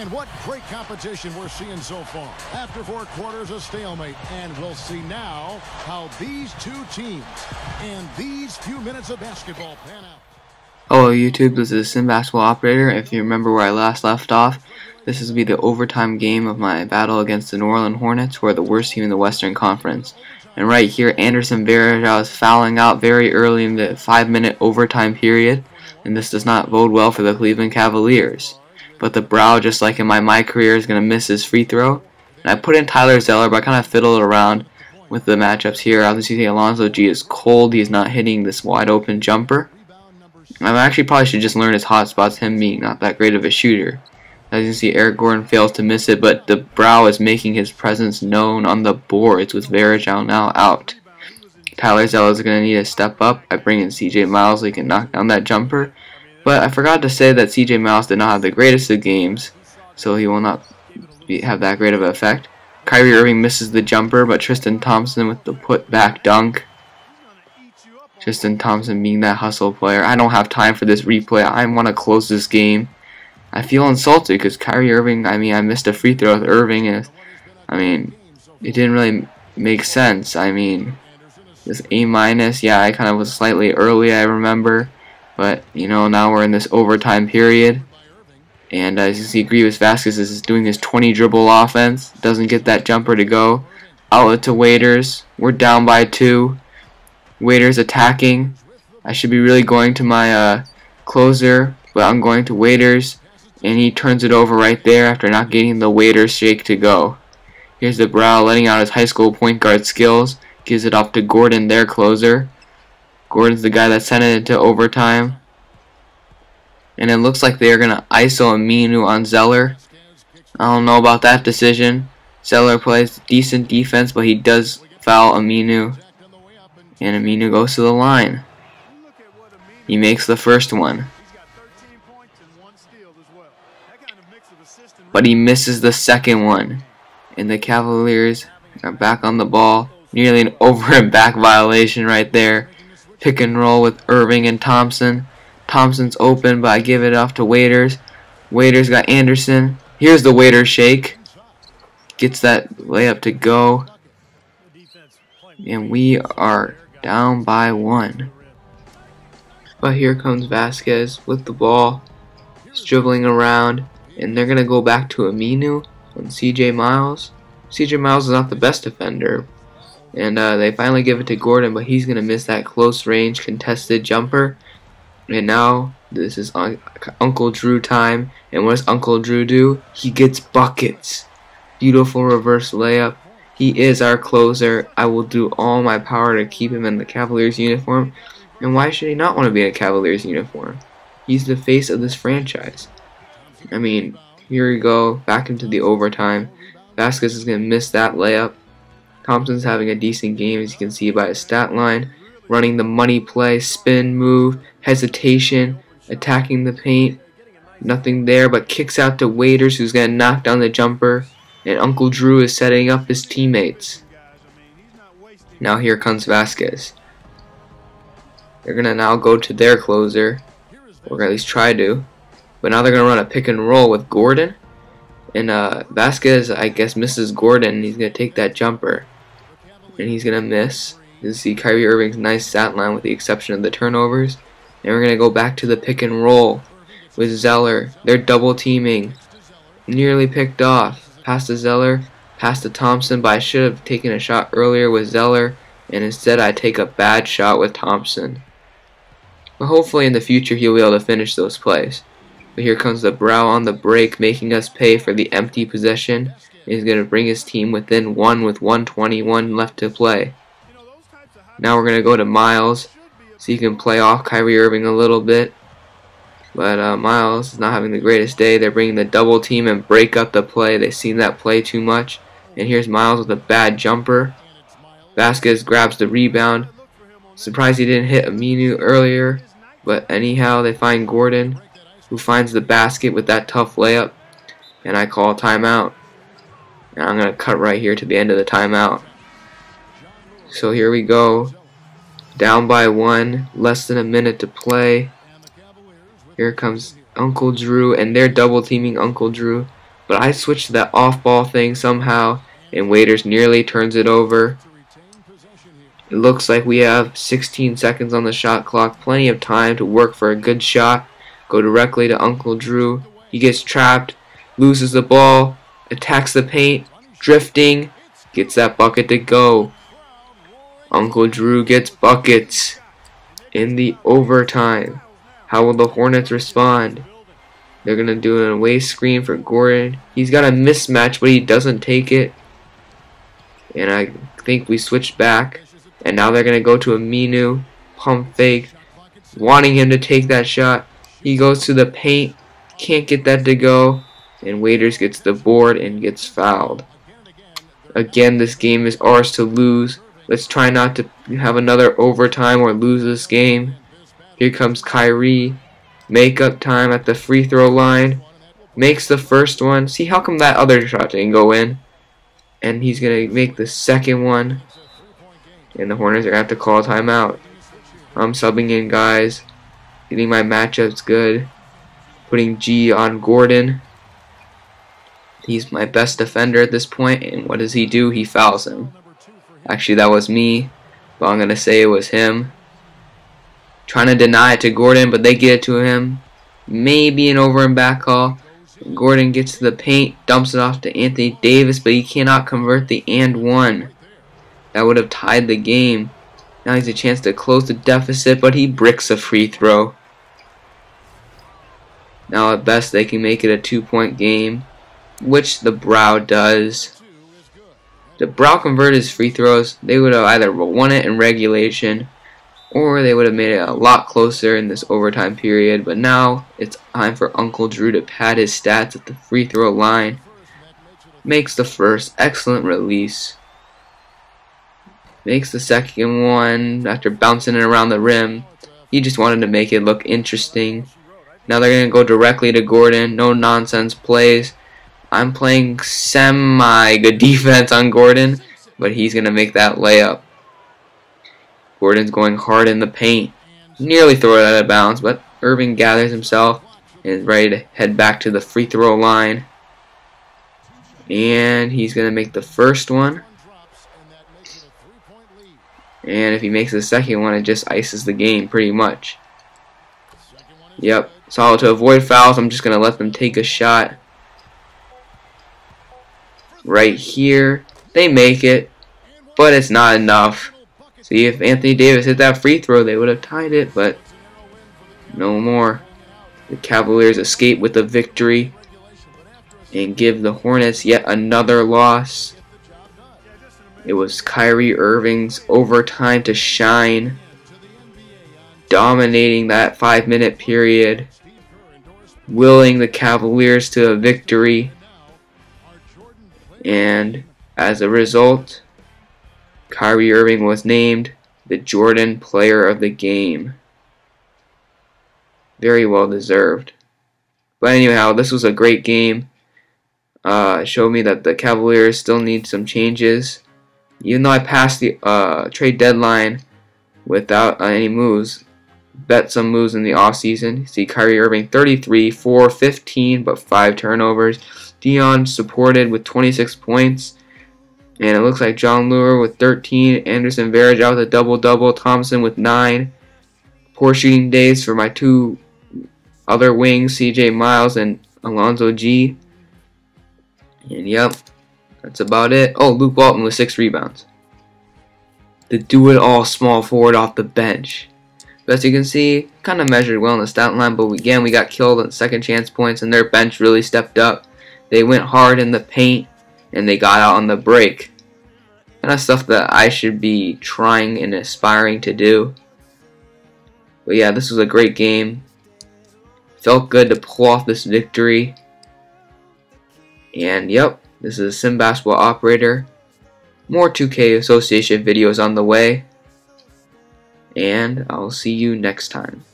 And what great competition we're seeing so far. After 4 quarters, a stalemate. And we'll see now how these two teams and these few minutes of basketball pan out. Hello YouTube, this is Sim Basketball Operator. If you remember where I last left off, this will be the overtime game of my battle against the New Orleans Hornets, who are the worst team in the Western Conference. And right here, Anderson Varejao is fouling out very early in the 5-minute overtime period, and this does not bode well for the Cleveland Cavaliers. But the Brow, just like in my career, is going to miss his free throw. And I put in Tyler Zeller, but I kind of fiddled around with the matchups here. Obviously, Alonzo G is cold. He's not hitting this wide open jumper. I actually probably should just learn his hot spots, him being not that great of a shooter. As you can see, Eric Gordon fails to miss it, but the Brow is making his presence known on the boards with Varejao now out. Tyler Zeller is going to need to step up. I bring in CJ Miles so he can knock down that jumper. But I forgot to say that CJ Miles did not have the greatest of games, so he will not have that great of an effect. Kyrie Irving misses the jumper, but Tristan Thompson with the put-back dunk. Tristan Thompson being that hustle player. I don't have time for this replay. I want to close this game. I feel insulted because Kyrie Irving, I missed a free throw with Irving, and it didn't really make sense. This A-, yeah, I kind of was slightly early, I remember. But, now we're in this overtime period. And as you see, Greivis Vasquez is doing his 20 dribble offense. Doesn't get that jumper to go. Outlet to Waiters. We're down by 2. Waiters attacking. I should be really going to my closer, but I'm going to Waiters. And he turns it over right there after not getting the Waiters shake to go. Here's the Brow letting out his high school point guard skills. Gives it off to Gordon, their closer. Gordon's the guy that sent it into overtime. And it looks like they are going to ISO Aminu on Zeller. I don't know about that decision. Zeller plays decent defense, but he does foul Aminu. And Aminu goes to the line. He makes the first one. But he misses the second one. And the Cavaliers are back on the ball. Nearly an over and back violation right there. Pick and roll with Irving and Thompson. Thompson's open, but I give it off to Waiters. Waiters got Anderson. Here's the Waiters shake. Gets that layup to go. And we are down by 1. But here comes Vasquez with the ball. He's dribbling around. And they're going to go back to Aminu on CJ Miles. CJ Miles is not the best defender. And they finally give it to Gordon, but he's going to miss that close range contested jumper. And now this is Uncle Drew time. And what does Uncle Drew do? He gets buckets. Beautiful reverse layup. He is our closer. I will do all my power to keep him in the Cavaliers uniform. And why should he not want to be in a Cavaliers uniform? He's the face of this franchise. Here we go. Back into the overtime. Vasquez is going to miss that layup. Thompson's having a decent game, as you can see by his stat line. Running the money play, spin move, hesitation, attacking the paint. Nothing there, but kicks out to Waiters, who's going to knock down the jumper. And Uncle Drew is setting up his teammates. Now here comes Vasquez. They're going to now go to their closer, or at least try to. But now they're going to run a pick and roll with Gordon. And Vasquez, I guess, misses Gordon. And he's going to take that jumper. And he's going to miss. You see Kyrie Irving's nice stat line with the exception of the turnovers. And we're going to go back to the pick and roll with Zeller. They're double teaming. Nearly picked off. Pass to Zeller. Pass to Thompson. But I should have taken a shot earlier with Zeller. And instead I take a bad shot with Thompson. But hopefully in the future he'll be able to finish those plays. But here comes the Brow on the break, making us pay for the empty possession. He's going to bring his team within 1 with 1:21 left to play. Now we're going to go to Miles, so he can play off Kyrie Irving a little bit. But Miles is not having the greatest day. They're bringing the double team and break up the play. They've seen that play too much. And here's Miles with a bad jumper. Vasquez grabs the rebound. Surprised he didn't hit Aminu earlier. But anyhow, they find Gordon, who finds the basket with that tough layup. And I call timeout. And I'm going to cut right here to the end of the timeout. So here we go. Down by 1. Less than a minute to play. Here comes Uncle Drew. And they're double teaming Uncle Drew. but I switched to that off-ball thing somehow, and Waiters nearly turns it over. It looks like we have 16 seconds on the shot clock, plenty of time to work for a good shot. Go directly to Uncle Drew. He gets trapped, loses the ball, attacks the paint, drifting, gets that bucket to go. Uncle Drew gets buckets in the overtime. How will the Hornets respond? They're going to do an away screen for Gordon. He's got a mismatch, but he doesn't take it. And I think we switched back. And now they're going to go to Aminu. Pump fake. Wanting him to take that shot. He goes to the paint. Can't get that to go. And Waiters gets the board and gets fouled. Again, this game is ours to lose. Let's try not to have another overtime or lose this game. Here comes Kyrie. Makeup time at the free throw line. Makes the first one. See, how come that other shot didn't go in? And he's going to make the second one. And the Hornets are going to have to call a timeout. I'm subbing in, guys. Getting my matchups good. Putting G on Gordon. He's my best defender at this point. And what does he do? He fouls him. Actually, that was me. But I'm going to say it was him. Trying to deny it to Gordon, but they get it to him. Maybe an over and back call. Gordon gets to the paint, dumps it off to Anthony Davis, but he cannot convert the and one. That would have tied the game. Now he's a chance to close the deficit, but he bricks a free throw. Now at best they can make it a 2-point game, which the Brow does. The Brow converted his free throws. They would have either won it in regulation, or they would have made it a lot closer in this overtime period. But now it's time for Uncle Drew to pad his stats at the free throw line. Makes the first, excellent release. Makes the second one after bouncing it around the rim. He just wanted to make it look interesting. Now they're going to go directly to Gordon. No nonsense plays. I'm playing semi-good defense on Gordon, but he's going to make that layup. Gordon's going hard in the paint. Nearly throw it out of bounds, but Irving gathers himself and is ready to head back to the free throw line. And he's going to make the first one. And if he makes the second one, it just ices the game pretty much. Yep. So to avoid fouls, I'm just going to let them take a shot. Right here. They make it, but it's not enough. See, if Anthony Davis hit that free throw, they would have tied it, but no more. The Cavaliers escape with a victory and give the Hornets yet another loss. It was Kyrie Irving's overtime to shine, dominating that 5-minute period, willing the Cavaliers to a victory, and as a result, Kyrie Irving was named the Jordan Player of the Game. Very well deserved. But anyhow, this was a great game. Showed me that the Cavaliers still need some changes. Even though I passed the trade deadline without any moves, bet some moves in the offseason. See Kyrie Irving 33, 4, 15, but 5 turnovers. Dion supported with 26 points. And it looks like John Lure with 13, Anderson Varejao with a double-double, Thompson with 9. Poor shooting days for my two other wings, CJ Miles and Alonzo G. And yep, that's about it. Oh, Luke Walton with 6 rebounds. The do-it-all small forward off the bench. But as you can see, kind of measured well in the stat line, but again, we got killed at second chance points, and their bench really stepped up. They went hard in the paint, and they got out on the break. Kind of stuff that I should be trying and aspiring to do. But yeah, this was a great game. Felt good to pull off this victory. And yep, this is a Sim Basketball Operator. More 2K Association videos on the way. And I'll see you next time.